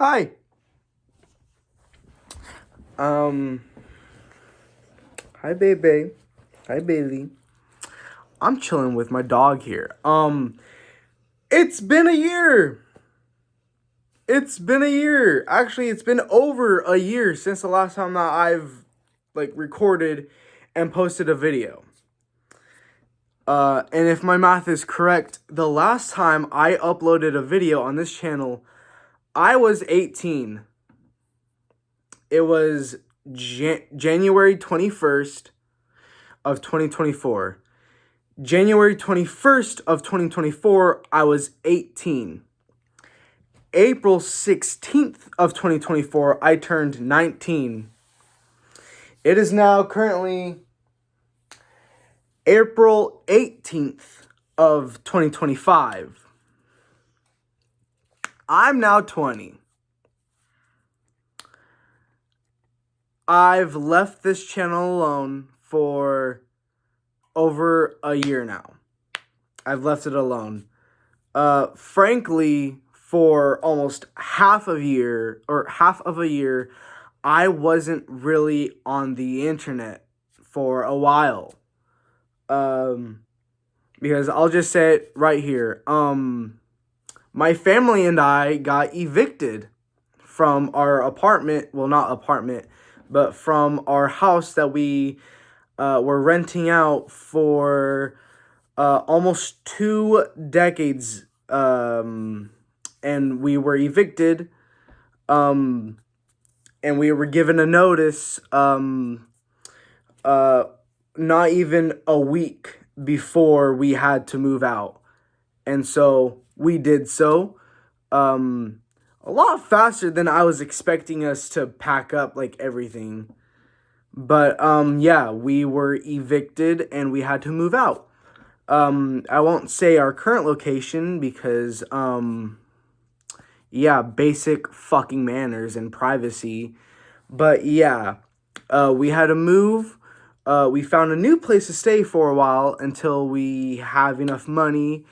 Hi. Um. Hi, baby. Hi, Bailey. I'm chilling with my dog here. It's been a year. It's been a year. Actually, it's been over a year since the last time that I've recorded and posted a video. And if my math is correct, the last time I uploaded a video on this channel, I was 18. It was January 21st of 2024. January 21st of 2024, I was 18. April 16th of 2024, I turned 19. It is now currently April 18th of 2025. I'm now 20. I've left this channel alone for over a year now. I've left it alone. Frankly, for almost half of a year, I wasn't really on the internet for a while. Because I'll just say it right here. My family and I got evicted from our apartment. Well, not apartment, but from our house that we were renting out for almost 2 decades. And we were evicted. And we were given a notice. Not even a week before we had to move out. And so we did so. A lot faster than I was expecting us to pack up everything. But yeah, we were evicted and we had to move out. I won't say our current location because yeah, basic fucking manners and privacy. But yeah, we had to move. We found a new place to stay for a while until we have enough money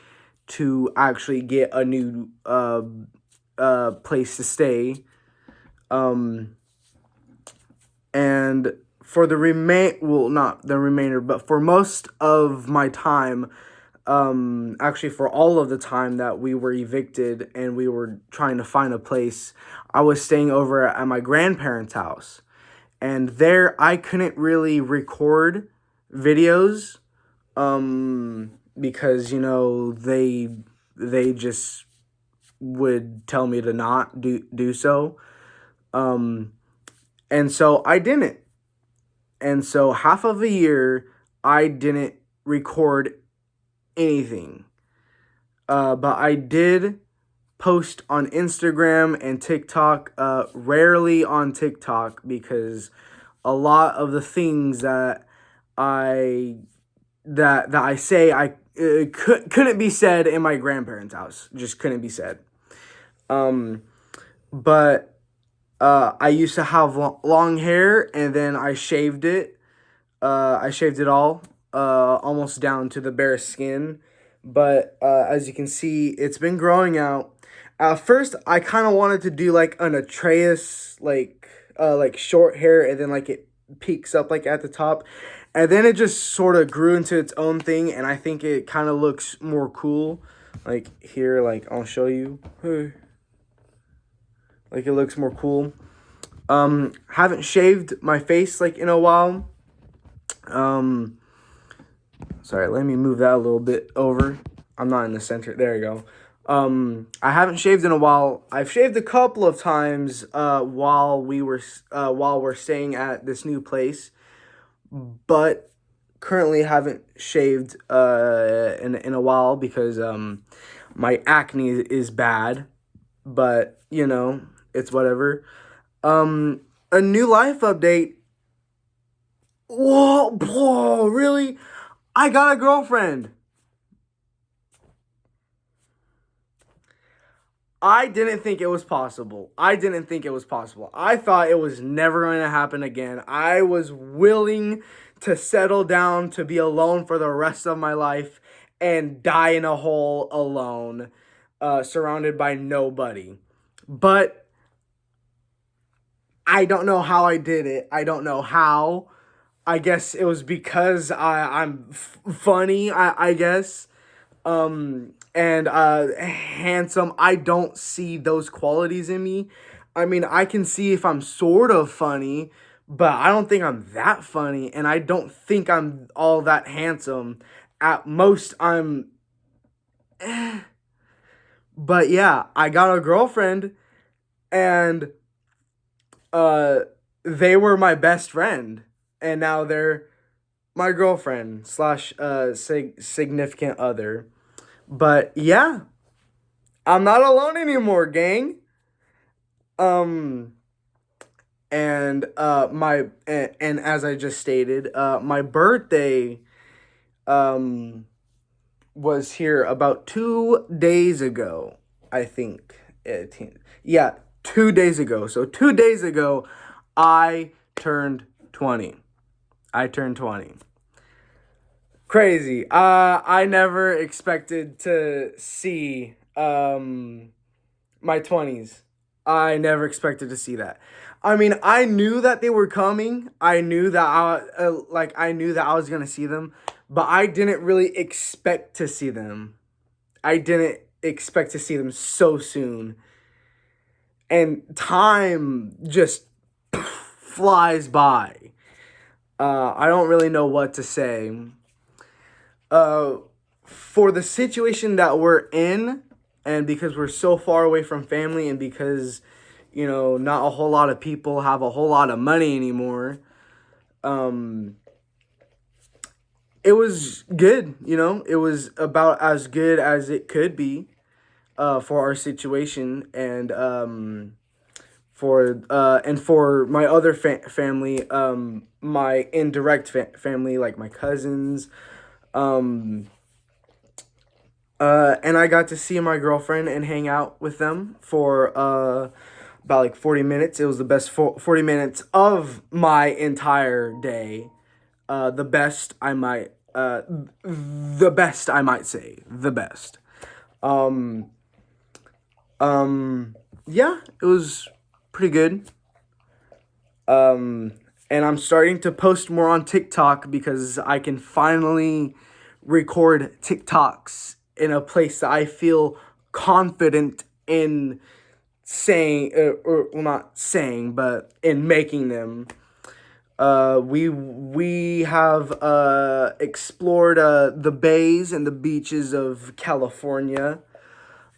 to actually get a new place to stay. And for the not the remainder, but for most of my time, actually for all of the time that we were evicted and we were trying to find a place, I was staying over at my grandparents' house. And there I couldn't really record videos because, they just would tell me to not do so. And so I didn't. And so half of a year, I didn't record anything. But I did post on Instagram and TikTok, rarely on TikTok because a lot of the things that I say couldn't be said in my grandparents' house. Just couldn't be said. But I used to have long hair and then I shaved it. I shaved it all, almost down to the bare skin. But as you can see, it's been growing out. At first, I kind of wanted to do an Atreus, short hair, and then it peaks up at the top, and then it just sort of grew into its own thing, and I think it kind of looks more cool. Here, I'll show you. It looks more cool. Haven't shaved my face in a while. Sorry, let me move that a little bit over. I'm not in the center. There you go. I haven't shaved in a while. I've shaved a couple of times while we're staying at this new place, but currently haven't shaved in a while because my acne is bad. But it's whatever. A new life update. Whoa, really? I got a girlfriend. I didn't think it was possible. I thought it was never going to happen again. I was willing to settle down to be alone for the rest of my life and die in a hole alone, surrounded by nobody. But I don't know how I did it. I don't know how. I guess it was because I'm funny. I guess. And handsome. I don't see those qualities in me. I mean, I can see if I'm sort of funny, but I don't think I'm that funny, and I don't think I'm all that handsome. At most, I'm. But yeah, I got a girlfriend, and uh, they were my best friend, and now they're my girlfriend slash significant other. But yeah, I'm not alone anymore, gang. Um, and as I just stated, my birthday um was here about 2 days ago. I think. Yeah, 2 days ago. So 2 days ago, I turned 20. I turned 20. Crazy. I never expected to see my 20s. I never expected to see that. I mean, I knew that they were coming. I knew that I knew that I was going to see them, but I didn't really expect to see them. I didn't expect to see them so soon. And time just flies by. I don't really know what to say. Uh, for the situation that we're in, and because we're so far away from family, and because, not a whole lot of people have a whole lot of money anymore, um, it was good, it was about as good as it could be, for our situation, and for my other family, my indirect family, like my cousins, um, and I got to see my girlfriend and hang out with them for about like 40 minutes. It was the best 40 minutes of my entire day. The best I might the best I might say. The best. Um yeah, it was pretty good. Um and I'm starting to post more on TikTok because I can finally record TikToks in a place that I feel confident in saying, or well, not saying, but in making them. We have explored the bays and the beaches of California.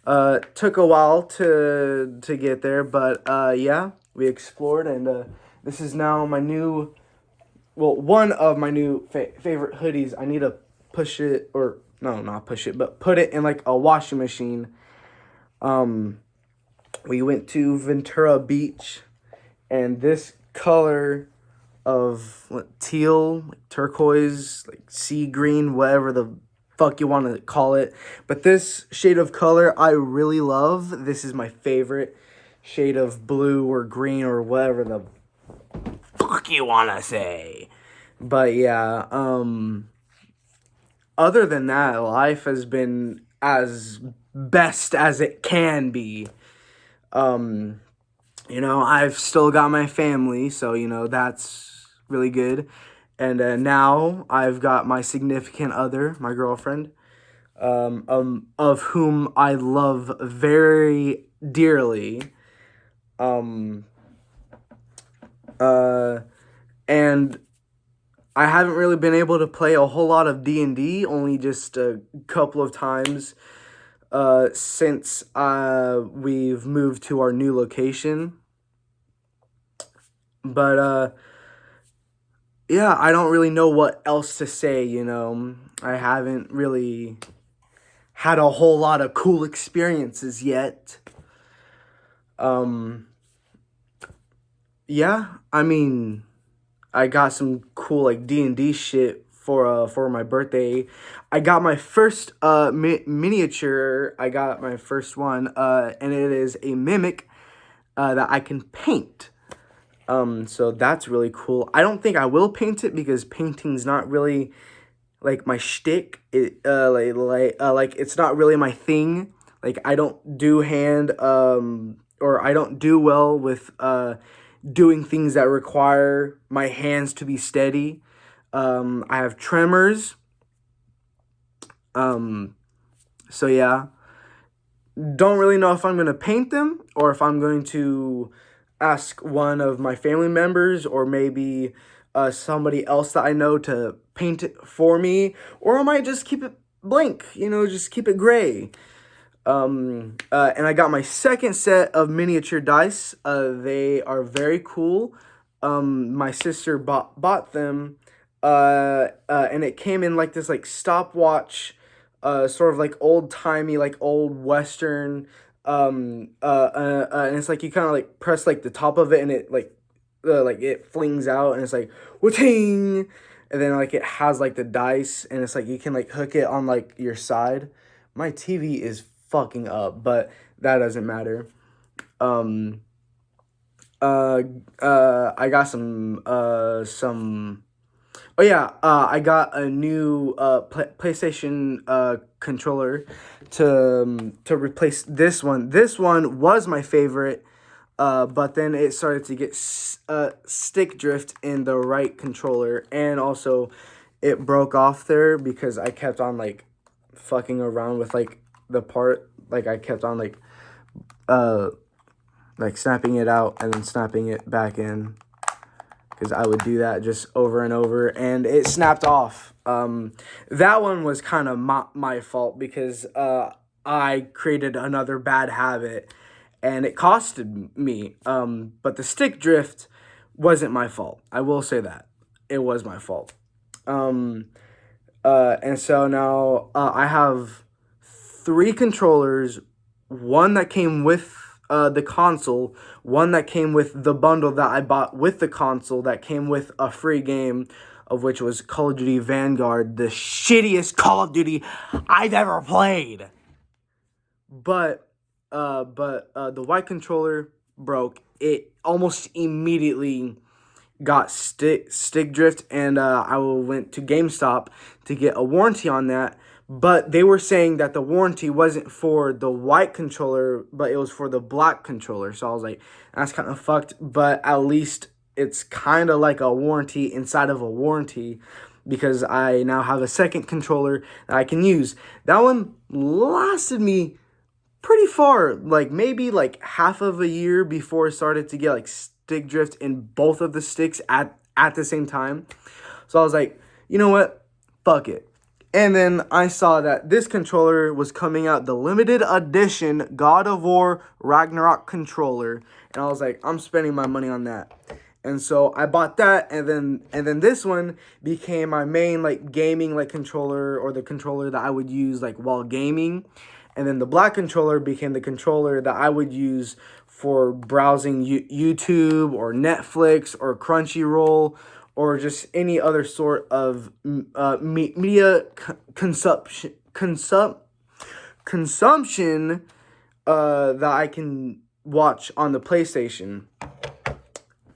Took a while to get there, but yeah, we explored, and this is now my new, well, one of my new favorite hoodies. I need to push it, or no, not push it, but put it in like a washing machine. Um, we went to Ventura Beach, and this color of teal, like turquoise, like sea green, whatever the fuck you want to call it. But this shade of color I really love. This is my favorite shade of blue or green or whatever the fuck you want to say. But yeah, other than that, life has been as best as it can be. Um, I've still got my family, so, that's really good. And now I've got my significant other, my girlfriend, of whom I love very dearly. Um, and I haven't really been able to play a whole lot of D&D, only just a couple of times since we've moved to our new location. But yeah, I don't really know what else to say, I haven't really had a whole lot of cool experiences yet. Yeah, I mean, I got some cool like D&D shit for my birthday. I got my first miniature. I got my first one, and it is a mimic that I can paint. So that's really cool. I don't think I will paint it because painting's not really like my shtick. Like it's not really my thing. Like I don't do or I don't do well with doing things that require my hands to be steady. I have tremors. So yeah, don't really know if I'm going to paint them or if I'm going to ask one of my family members or maybe somebody else that I know to paint it for me, or I might just keep it blank, just keep it gray. And I got my second set of miniature dice. They are very cool. My sister bought them, and it came in like this like stopwatch, sort of like old timey, like old western. And it's like you kind of like press like the top of it, and it like it flings out, and it's like ting, and then like it has like the dice, and it's like you can like hook it on like your side. My TV is fucking up, but that doesn't matter. Um, I got some. Oh yeah, I got a new PlayStation controller to replace this one. This one was my favorite, but then it started to get stick drift in the right controller, and also it broke off there because I kept on like fucking around with like the part, like I kept on like snapping it out and then snapping it back in, because I would do that just over and over, and it snapped off. That one was kind of my fault because I created another bad habit, and it costed me. But the stick drift wasn't my fault. I will say that it was my fault. And so now I have three controllers, one that came with the console, one that came with the bundle that I bought with the console that came with a free game, of which was Call of Duty Vanguard, the shittiest Call of Duty I've ever played. But the white controller broke. It almost immediately got stick drift, and I went to GameStop to get a warranty on that. But they were saying that the warranty wasn't for the white controller, but it was for the black controller. So I was like, that's kind of fucked. But at least it's kind of like a warranty inside of a warranty, because I now have a second controller that I can use. That one lasted me pretty far, like maybe like half of a year before it started to get like stick drift in both of the sticks at the same time. So I was like, you know what? Fuck it. And then I saw that this controller was coming out, the limited edition God of War Ragnarok controller, and I was like, I'm spending my money on that. And so I bought that, and then this one became my main like gaming like controller, or the controller that I would use like while gaming. And then the black controller became the controller that I would use for browsing YouTube or Netflix or Crunchyroll, or just any other sort of media consumption that I can watch on the PlayStation.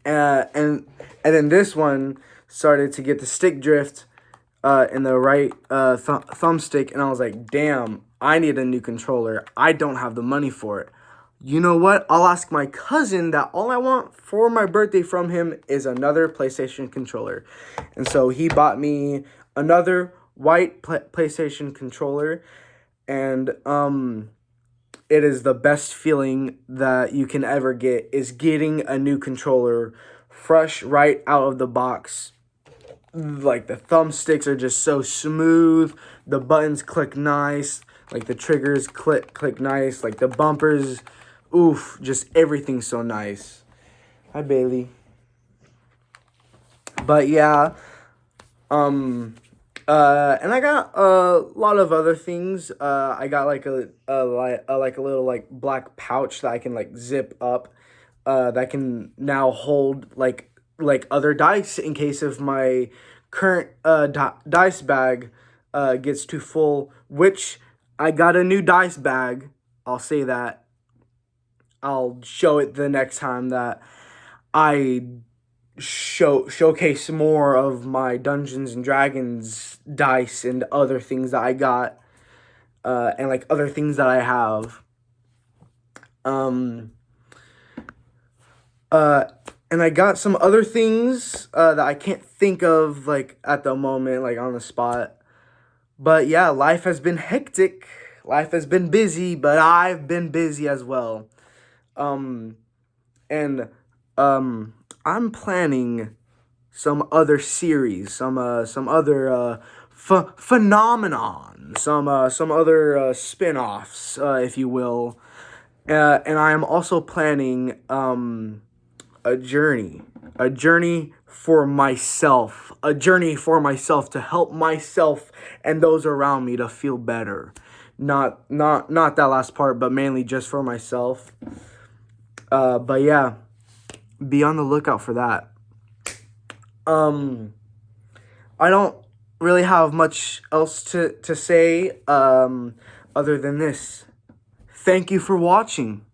And then this one started to get the stick drift in the right thumbstick, and I was like, damn, I need a new controller. I don't have the money for it. You know what? I'll ask my cousin that all I want for my birthday from him is another PlayStation controller. And so he bought me another white PlayStation controller, and it is the best feeling that you can ever get, is getting a new controller fresh right out of the box. Like the thumbsticks are just so smooth, the buttons click nice, like the triggers click nice, like the bumpers, oof, just everything's so nice. Hi Bailey. But yeah, and I got a lot of other things. I got like a little like black pouch that I can like zip up, that can now hold like other dice in case of my current dice bag gets too full, which I got a new dice bag. I'll say that. I'll show it the next time that I showcase more of my Dungeons and Dragons dice and other things that I got, and like other things that I have. And And I got some other things that I can't think of, like, at the moment, like, on the spot. But yeah, life has been hectic. Life has been busy, but I've been busy as well. Um, and I'm planning some other series, some other phenomenon, some other spin-offs, if you will. And I am also planning a journey, a journey for myself, a journey for myself to help myself and those around me to feel better. Not that last part, but mainly just for myself. But yeah, be on the lookout for that. I don't really have much else to say other than this. Thank you for watching.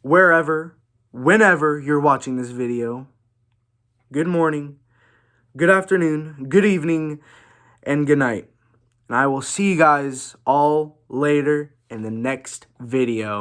Wherever, whenever you're watching this video, good morning, good afternoon, good evening, and good night. And I will see you guys all later in the next video.